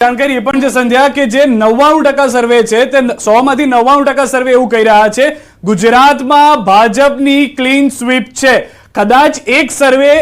જાણકારી એ પણ છે સંધ્યા કે જે 99% સર્વે છે તે 100 માંથી 99% સર્વે એવું કહી રહ્યા છે ગુજરાતમાં ભાજપની ક્લીન સ્વીપ છે. કદાચ એક સર્વે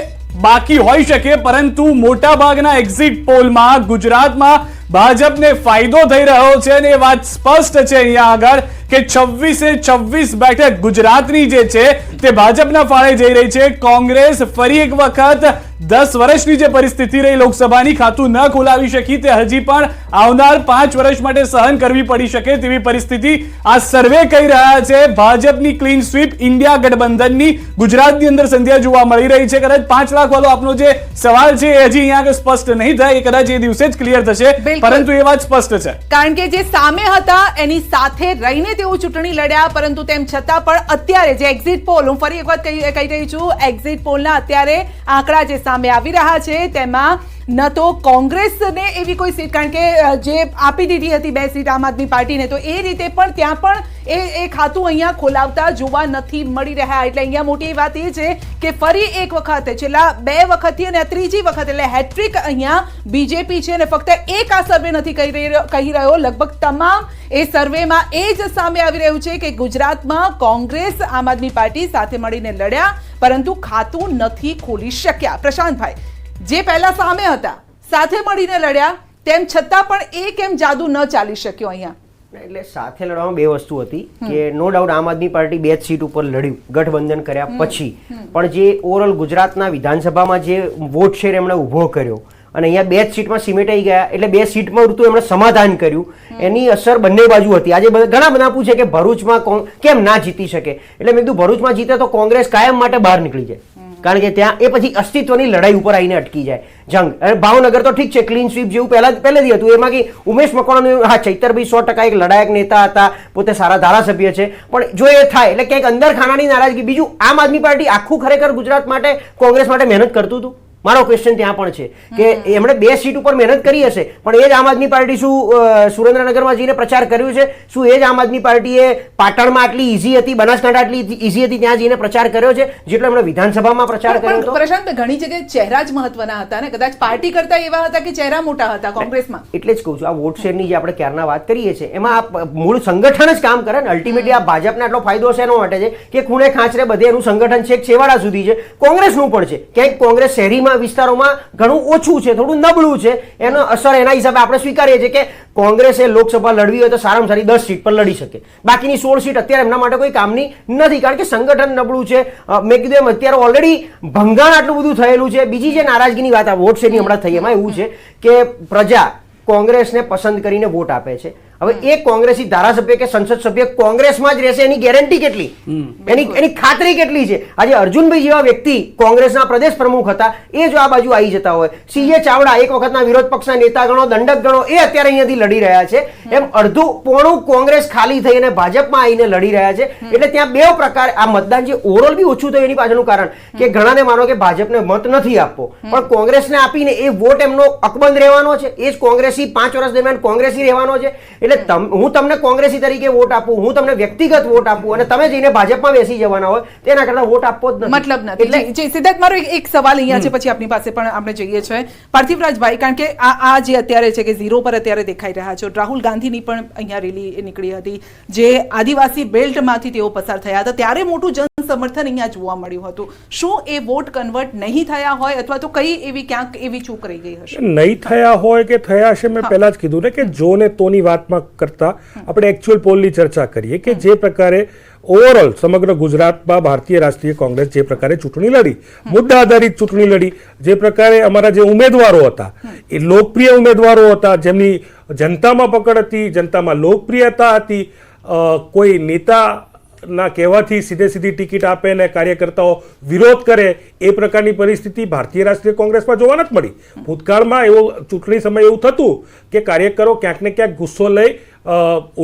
બાકી હોઈ શકે, પરંતુ મોટા ભાગના એક્ઝિટ પોલમાં ગુજરાતમાં ભાજપને ફાયદો થઈ રહ્યો છે અને એ વાત સ્પષ્ટ છે અહીંયા આગળ કે 26 બેઠક ગુજરાતની જે છે તે ભાજપના ફાળે જઈ રહી છે. કોંગ્રેસ ફરી એક વખત 10 વર્ષની જે પરિસ્થિતિ રહી લોકસભાની, ખાતું ન ખોલાવી શકી, તે હજી પણ આવનાર 5 વર્ષ માટે સહન કરવી પડી શકે તેવી પરિસ્થિતિ આ સર્વે કહી રહ્યા છે. ભાજપની ક્લીન સ્વીપ ઇન્ડિયા ગઠબંધનની ગુજરાતની અંદર સંધ્યા જોવા મળી રહી છે. કદાચ 5 લાખ વાળો આપનો જે સવાલ છે એ હજી અહીંયા આગળ સ્પષ્ટ નહીં થાય, એ કદાચ એ દિવસે જ ક્લિયર થશે, પરંતુ એ વાત સ્પષ્ટ છે. કારણ કે જે સામે હતા એની સાથે રહીને તેઓ ચૂંટણી લડ્યા, પરંતુ તેમ છતાં પણ અત્યારે જે એક્ઝિટ પોલ, હું ફરી એક વાત કહી રહી છું, એક્ઝિટ પોલના અત્યારે આંકડા જે સામે આવી રહ્યા છે તેમાં ન તો કોંગ્રેસને એવી કોઈ સીટ, કારણ કે જે આપી દીધી હતી 2 સીટ આમ આદમી પાર્ટીને, તો એ રીતે પણ ત્યાં પણ એ ખાતું અહીંયા ખોલાવતા જોવા નથી મળી રહ્યા. એટલે અહીંયા મોટી વાત એ છે કે ફરી એક વખત, છેલ્લા 2 વખતથી અને ત્રીજી વખત એટલે હેટ્રિક અહીંયા બીજેપી છે, અને ફક્ત એક આ સર્વે નથી કહી રહ્યો, લગભગ તમામ એ સર્વેમાં એ જ સામે આવી રહ્યું છે કે ગુજરાતમાં કોંગ્રેસ આમ આદમી પાર્ટી સાથે મળીને લડ્યા, પરંતુ ખાતું નથી ખોલી શક્યા. પ્રશાંતભાઈ, જે પહેલા સામે હતા, સાથે મળીને લડ્યા, તેમ છતાં પણ એ કેમ જાદુ ન ચાલી શક્યો અહીંયા? એટલે સાથે લડવામાં 2 વસ્તુ હતી કે નો ડાઉટ આમ આદમી પાર્ટી 2 સીટ ઉપર લડ્યું ગઠબંધન કર્યા પછી, પણ જે ઓવરઓલ ગુજરાતના વિધાનસભામાં જે વોટ શેર એમણે ઉભો કર્યો અને અહીંયા 2 સીટમાં સિમેટાઈ ગયા, એટલે 2 સીટમાં એમણે સમાધાન કર્યું, એની અસર બંને બાજુ હતી. આજે ઘણા બધા પૂછે કે ભરૂચમાં કેમ ના જીતી શકે, એટલે મેં કીધું ભરૂચમાં જીતે તો કોંગ્રેસ કાયમ માટે બહાર નીકળી જાય, કારણ કે ત્યાં એ પછી અસ્તિત્વની લડાઈ ઉપર આવીને અટકી જાય જંગ. ભાવનગર તો ઠીક છે, ક્લીન સ્વીપ જેવું પહેલેથી હતું, એમાં કે ઉમેશ મકવાણાનું, હા ચૈતરભાઈ 100% એક લડાયક નેતા હતા, પોતે સારા ધારાસભ્ય છે, પણ જો એ થાય એટલે ક્યાંક અંદર ખાનાની નારાજગી. બીજું, આમ આદમી પાર્ટી આખું ખરેખર ગુજરાત માટે, કોંગ્રેસ માટે મહેનત કરતું હતું. મારો ક્વેશ્ચન ત્યાં પણ છે કે એમણે 2 સીટ ઉપર મહેનત કરી હશે, પણ એ જ આમ આદમી પાર્ટી શું સુરેન્દ્રનગરમાં જઈને પ્રચાર કર્યું છે? શું એ જ આમ આદમી પાર્ટીએ પાટણમાં આટલી ઈઝી હતી, બનાસકાંઠા આટલી ઈઝી હતી, ત્યાં જઈને પ્રચાર કર્યો છે જેટલો એમણે વિધાનસભામાં પ્રચાર કર્યો હતો? પ્રશાંત, ઘણી જગ્યાએ ચહેરા જ મહત્વના હતા ને, કદાચ પાર્ટી કરતા એવા હતા કે ચહેરા મોટા હતા કોંગ્રેસમાં. એટલે જ કહું છું, આ વોટ શેરની જે આપણે ક્યારના વાત કરીએ છીએ એમાં મૂળ સંગઠન જ કામ કરે ને. અલ્ટિમેટલી આ ભાજપને આટલો ફાયદો છે એનો માટે છે કે ખૂણે ખાંચરે બધે એનું સંગઠન છે, છેવાડા સુધી છે. કોંગ્રેસનું પણ છે, ક્યાંક કોંગ્રેસ શહેરીમાં વિસ્તારોમાં ઘણું ઓછું છે, થોડું નબળું છે, એનો અસર એના હિસાબે આપણે સ્વીકારીએ છીએ કે કોંગ્રેસે લોકસભા લડવી હોય તો સારામાં સારી 10 સીટ પર લડી શકે, બાકીની 16 સીટ અત્યારે એમના માટે કોઈ કામની નથી, કારણ કે સંગઠન નબળું છે. મેં કીધું એમ અત્યારે ઓલરેડી ભંગાણ આટલું બધું થયેલું છે. બીજી જે નારાજગીની વાત આ વોટ શેરની હમણાં થઈ, એમાં એવું છે કે પ્રજા કોંગ્રેસને પસંદ કરીને વોટ આપે છે. હવે એક કોંગ્રેસી ધારાસભ્ય કે સંસદ સભ્ય કોંગ્રેસમાં જ રહેશે, એની ગેરંટી કેટલી, એની ખાતરી કેટલી છે? આજે અર્જુનભાઈ જેવા વ્યક્તિ કોંગ્રેસના પ્રદેશ પ્રમુખ હતા, એ જો આ બાજુ આવી જતા હોય, CA ચાવડા એક વખતના વિરોધ પક્ષના નેતા ગણો, દંડક ગણો, એ અત્યારે અહીંયાથી લડી રહ્યા છે, એમ અડધું પોણું કોંગ્રેસ ખાલી થઈ અને ભાજપમાં આવીને લડી રહ્યા છે. એટલે ત્યાં 2 પ્રકાર, આ મતદાન જે ઓવરઓલ બી ઓછું થયું એની પાછળનું કારણ કે ઘણાને માનો કે ભાજપને મત નથી આપવો, પણ કોંગ્રેસને આપીને એ વોટ એમનો અકબંધ રહેવાનો છે, એ જ કોંગ્રેસી 5 વર્ષ દરમિયાન કોંગ્રેસી રહેવાનો છે. એટલે હું તમને કોંગ્રેસી તરીકે વોટ આપું, હું તમને વ્યક્તિગત વોટ આપું, અને તમે જઈને ભાજપમાં બેસી જવાના હોય તેના કરતા વોટ આપવો જ નથી. મતલબ નથી. સિદ્ધાર્થ, મારો એક સવાલ અહીંયા છે, પછી આપની પાસે પણ આપણે જઈએ છીએ. પાર્થિવરાજભાઈ, કારણ કે આ જે અત્યારે છે કે 0 પર અત્યારે દેખાઈ રહ્યા છે, રાહુલ ગાંધીની પણ અહીંયા રેલી નીકળી હતી, જે આદિવાસી બેલ્ટમાંથી તેઓ પસાર થયા હતા, ત્યારે મોટું જન સમર્થન અહીંયા જોવા મળ્યું હતું. શું એ વોટ કન્વર્ટ નહીં થયા હોય, અથવા તો કઈ એવી ક્યાંક એવી ચૂક રહી ગઈ હશે? નહીં થયા હોય કે થયા હશે, મેં પહેલા જ કીધું ને કે જો ને તોની વાતમાં કરતા આપણે એકચ્યુઅલ પોલની ચર્ચા કરીએ કે જે પ્રકારે ઓવરઓલ સમગ્ર ગુજરાતમાં ભારતીય રાષ્ટ્રીય કોંગ્રેસ જે પ્રકારે ચૂંટણી લડી, મુદ્દા આધારિત ચૂંટણી લડી, જે પ્રકારે અમારા જે ઉમેદવારો હતા એ લોકપ્રિય ઉમેદવારો હતા, જેમની જનતામાં પકડ હતી, જનતામાં લોકપ્રિયતા હતી, કોઈ નેતા ના કહેવાથી સીધી ટિકિટ આપે ને કાર્યકર્તાઓ વિરોધ કરે, એ પ્રકારની પરિસ્થિતિ ભારતીય રાષ્ટ્રીય કોંગ્રેસમાં જોવા નથી મળી. ભૂતકાળમાં એવો ચૂંટણી સમય એવું થતું કે કાર્યકરો ક્યાંક ને ક્યાંક ગુસ્સો લઈ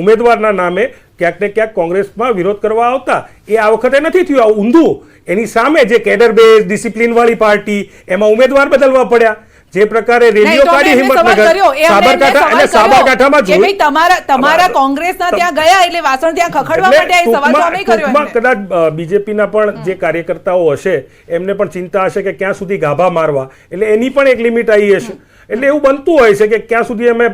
ઉમેદવારના નામે ક્યાંક ને ક્યાંક કોંગ્રેસમાં વિરોધ કરવા આવતા. એ આ વખતે નથી થયું. આ ઊંધું, એની સામે જે કેડર બેઝ ડિસિપ્લિન વાળી પાર્ટી, એમાં ઉમેદવાર બદલવા પડ્યા. જે પ્રકારે રેલીઓ કાઢી હિંમતનગર, સાબરકાંઠા, અને સાબરકાંઠામાં જોઈ તમારા કોંગ્રેસના ત્યાં ગયા એટલે વાસણ ત્યાં ખખડવા માટે આ સવાલ તો અમે કર્યો. કદાચ બીજેપીના પણ જે કાર્યકર્તાઓ હશે એમને પણ ચિંતા હશે કે ક્યાં સુધી ગાભા મારવા, એટલે એની પણ એક લિમિટ આવી હશે. એટલે એવું બનતું હોય છે કે ક્યાં સુધી અમે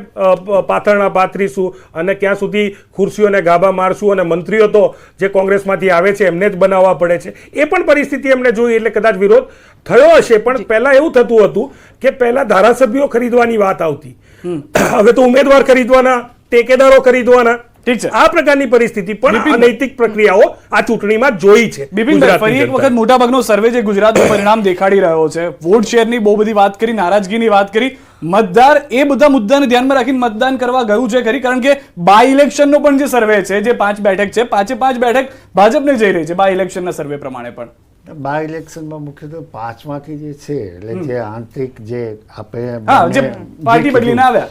પાથરણા પાથરીશું અને ક્યાં સુધી ખુરશીઓને ગાભા મારશું, અને મંત્રીઓ તો જે કોંગ્રેસમાંથી આવે છે એમને જ બનાવવા પડે છે. એ પણ પરિસ્થિતિ એમને જોઈ એટલે કદાચ વિરોધ થયો હશે. પણ પહેલા એવું થતું હતું કે પહેલા ધારાસભ્યો ખરીદવાની વાત આવતી, હવે તો ઉમેદવાર ખરીદવાના, ટેકેદારો ખરીદવાના. ઠીક છે. આ પ્રકારની પરિસ્થિતિ પણ અનૈતિક પ્રક્રિયાઓ આ ચૂંટણીમાં જોઈ છે. બિપિનભાઈ, ફરી એક વખત મોટાભાગનો સર્વે જે ગુજરાતનું પરિણામ દેખાડી રહ્યો છે, વોટ શેરની બહુ બધી વાત કરી, નારાજગીની વાત કરી, મતદાર એ બધા મુદ્દાને ધ્યાનમાં રાખીને મતદાન કરવા ગયું છે ખરી? કારણ કે બાય ઇલેક્શનનો પણ જે સર્વે છે, જે 5 બેઠક છે, 5 બેઠક ભાજપને જઈ રહી છે બાય ઇલેક્શનના સર્વે પ્રમાણે. પણ બાય ઇલેક્શનમાં મુખ્યત્વે 5માંથી જે છે એટલે જે આંતરિક જે આપણે જે પાર્ટી બદલીને આવ્યા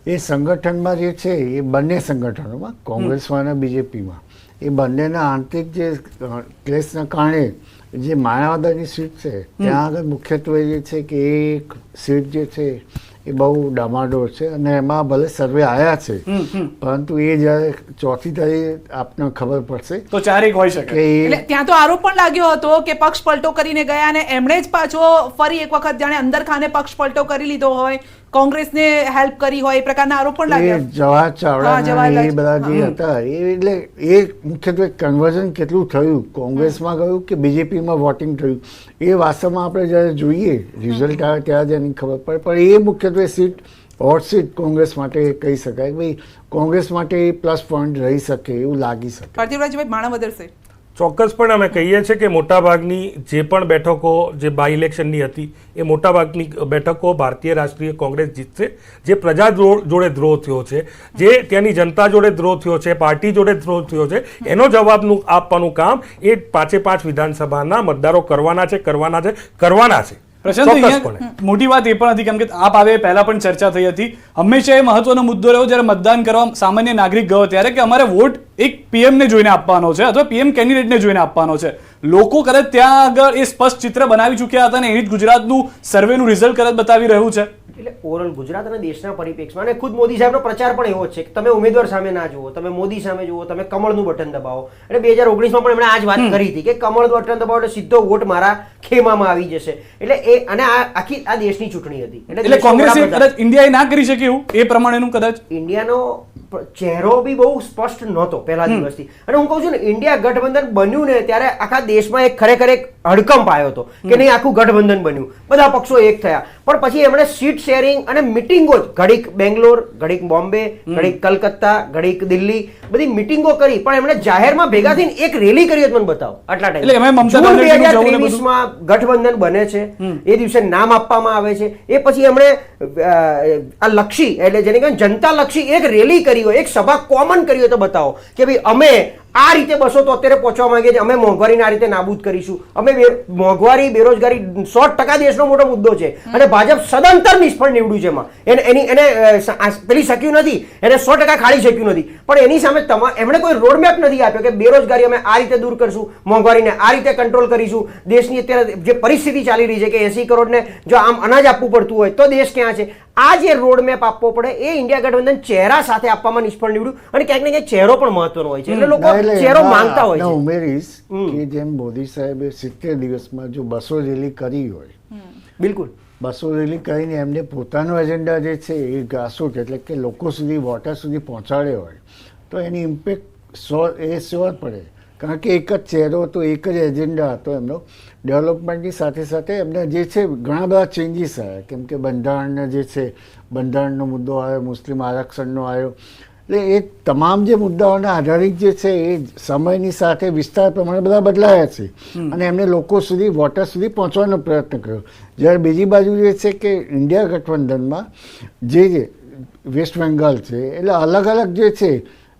એ સંગઠનમાં જે છે એ બંને સંગઠનોમાં કોંગ્રેસમાં અને બીજેપીમાં એ બંનેના આંતરિક જે ક્લેશના કારણે જે માયાવદરની સીટ છે ત્યાં આગળ મુખ્યત્વે જે છે કે એક સીટ જે છે એ બહુ ડામાડોળ છે અને એમાં ભલે સર્વે આવ્યા છે પરંતુ એ જ્યારે ચોથી તારીખે આપને ખબર પડશે તો 4-1 હોઈ શકે. કે એટલે ત્યાં તો આરોપ પણ લાગ્યો હતો કે પક્ષ પલટો કરીને ગયા અને એમણે જ પાછો ફરી એક વખત જાણે અંદર ખાને પક્ષ પલટો કરી લીધો હોય, કોંગ્રેસને હેલ્પ કરી હોય, એ પ્રકારના આરોપ પણ એ લાગ્યા. જવાહર ચાવડા જવાહરલાલ એ બધા જે હતા એ એટલે એ મુખ્યત્વે કન્વર્ઝન કેટલું થયું, કોંગ્રેસમાં ગયું કે બીજેપીમાં વોટિંગ થયું, એ વાસ્તવમાં આપણે જ્યારે જોઈએ રિઝલ્ટ આવે ત્યારે જ એની ખબર પડે. પણ એ મુખ્યત્વે સીટ હોટ સીટ કોંગ્રેસ માટે કહી શકાય કે ભાઈ કોંગ્રેસ માટે પ્લસ પોઈન્ટ રહી શકે એવું લાગી શકે. પાર્થિવરાજભાઈ, માણાવદર છે. ચોક્કસપણે અમે કહીએ છીએ કે મોટાભાગની જે પણ બેઠકો જે બાય ઇલેક્શનની હતી એ મોટાભાગની બેઠકો ભારતીય રાષ્ટ્રીય કોંગ્રેસ જીતશે. જે પ્રજા જોડે દ્રોહ થયો છે, જે ત્યાંની જનતા જોડે દ્રોહ થયો છે, પાર્ટી જોડે દ્રોહ થયો છે, એનો જવાબનું આપવાનું કામ એ 5 વિધાનસભાના મતદારો કરવાના છે. પ્રશાંત, અહીંયા મોટી વાત એ પણ હતી, કેમ કે આપ આવે પહેલા પણ ચર્ચા થઈ હતી, હંમેશા એ મહત્વનો મુદ્દો રહ્યો જ્યારે મતદાન કરવા સામાન્ય નાગરિક ગયો ત્યારે કે અમારે વોટ એક પીએમ ને જોઈને આપવાનો છે અથવા પીએમ કેન્ડિડેટને જોઈને આપવાનો છે. લોકો કદાચ ત્યાં આગળ એ સ્પષ્ટ ચિત્ર બનાવી ચૂક્યા હતા અને એ જ ગુજરાતનું સર્વેનું રિઝલ્ટ કદાચ બતાવી રહ્યું છે. એટલે ઓવરઓલ ગુજરાત અને દેશના પરિપ્રેક્ષમાં અને ખુદ મોદી સાહેબનો પ્રચાર પણ એવો જ છે કે તમે ઉમેદવાર સામે ના જુઓ, તમે મોદી સામે જુઓ, તમે કમળનું બટન દબાવો. એટલે 2019માં પણ એમણે આ જ વાત કરી હતી કે કમળનું બટન દબાવો એટલે સીધો વોટ મારા ખેમામાં આવી જશે. એટલે એ અને આખી આ દેશની ચૂંટણી હતી. એટલે કોંગ્રેસે કદાચ ઇન્ડિયાએ ના કરી શકે એવું એ પ્રમાણેનું કદાચ ઇન્ડિયાનો ચહેરો બી બહુ સ્પષ્ટ નહોતો પહેલા દિવસથી. અને હું કહું છું ને, ઇન્ડિયા ગઠબંધન બન્યું ને ત્યારે આખા દેશમાં એક ખરેખર એક હડકંપ આવ્યો હતો કે નહીં આખું ગઠબંધન બન્યું, બધા પક્ષો એક થયા. પણ પછી એમણે સીટ શેરિંગ અને મિટિંગો જ ઘડીક બેંગ્લોર, ઘડીક બોમ્બે, ઘડીક કલકત્તા, ઘડીક દિલ્હી, બધી મિટિંગો કરી. પણ એમણે જાહેરમાં ભેગા થઈને એક રેલી કરી મને બતાવો આટલા ટાઈમ. 2023માં ગઠબંધન બને છે, એ દિવસે નામ આપવામાં આવે છે. એ પછી એમણે આ લક્ષી એટલે જેને કહેવાય જનતા લક્ષી એક રેલી કરી હોય, એક સભા કોમન કરી હોય તો બતાવો કે ભાઈ અમે આ રીતે 273 પહોંચવા માંગીએ છીએ, અમે મોંઘવારીને આ રીતે નાબૂદ કરીશું, અમે મોંઘવારી બેરોજગારી 100% દેશનો મોટો મુદ્દો છે અને ભાજપ સદંતર નિષ્ફળ નીવડ્યું છે. એમાં એને પેલી શક્યું નથી, એને 100% ખાડી શક્યું નથી. પણ એની સામે એમણે કોઈ રોડમેપ નથી આપ્યો કે બેરોજગારી અમે આ રીતે દૂર કરશું, મોંઘવારીને આ રીતે કંટ્રોલ કરીશું. દેશની અત્યારે જે પરિસ્થિતિ ચાલી રહી છે કે 80 કરોડને જો આમ અનાજ આપવું પડતું હોય તો દેશ ક્યાં છે, આ જે રોડમેપ આપવો પડે એ ઇન્ડિયા ગઠબંધન ચહેરા સાથે આપવામાં નિષ્ફળ નીવડ્યું. અને ક્યાંક ને ક્યાંક ચહેરો પણ મહત્વનો હોય છે, એટલે લોકો ચહેરો માંગતા હોય છે. ઉમેરીશ કે જેમ મોદી સાહેબે 70 દિવસમાં જો 200 રેલી કરી હોય, બિલકુલ 200 રેલી કરીને એમને પોતાનો એજન્ડા જે છે એ ગ્રાસરૂટ એટલે કે લોકો સુધી વોટર સુધી પહોંચાડ્યો હોય તો એની ઇમ્પેક્ટ શ્યોર પડે. કારણ કે એક જ ચહેરો હતો, એક જ એજન્ડા હતો એમનો. ડેવલપમેન્ટની સાથે સાથે એમને જે છે ઘણા બધા ચેન્જીસ આવ્યા, કેમ કે બંધારણને જે છે બંધારણનો મુદ્દો આવ્યો, મુસ્લિમ આરક્ષણનો આવ્યો. એટલે એ તમામ જે મુદ્દાઓના આધારિત જે છે એ સમયની સાથે વિસ્તાર પ્રમાણે બધા બદલાયા છે અને એમને લોકો સુધી વોટર સુધી પહોંચવાનો પ્રયત્ન કર્યો. જ્યારે બીજી બાજુ જે છે કે ઇન્ડિયા ગઠબંધનમાં જે વેસ્ટ બેંગાલ છે એટલે અલગ અલગ જે છે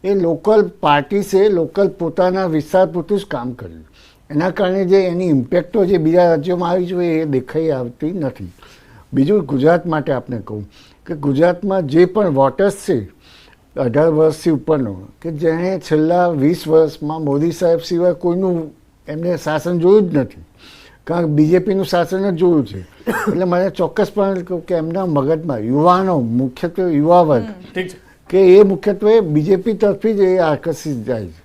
એ લોકલ પાર્ટી છે, લોકલ પોતાના વિસ્તાર પૂરતું જ કામ કર્યું. એના કારણે જે એની ઇમ્પેક્ટો જે બીજા રાજ્યોમાં આવી જોઈએ એ દેખાઈ આવતી નથી. બીજું ગુજરાત માટે આપણે કહું કે ગુજરાતમાં જે પણ વોટર્સ છે 18 વર્ષથી ઉપરનો કે જેણે છેલ્લા 20 વર્ષમાં મોદી સાહેબ સિવાય કોઈનું એમને શાસન જોયું જ નથી, કારણ કે બીજેપીનું શાસન જ જોયું છે. એટલે મને ચોક્કસપણે કહું કે એમના મગજમાં યુવાનો, મુખ્યત્વે યુવા વર્ગ કે એ મુખ્યત્વે બીજેપી તરફથી જ એ આકર્ષિત જાય છે.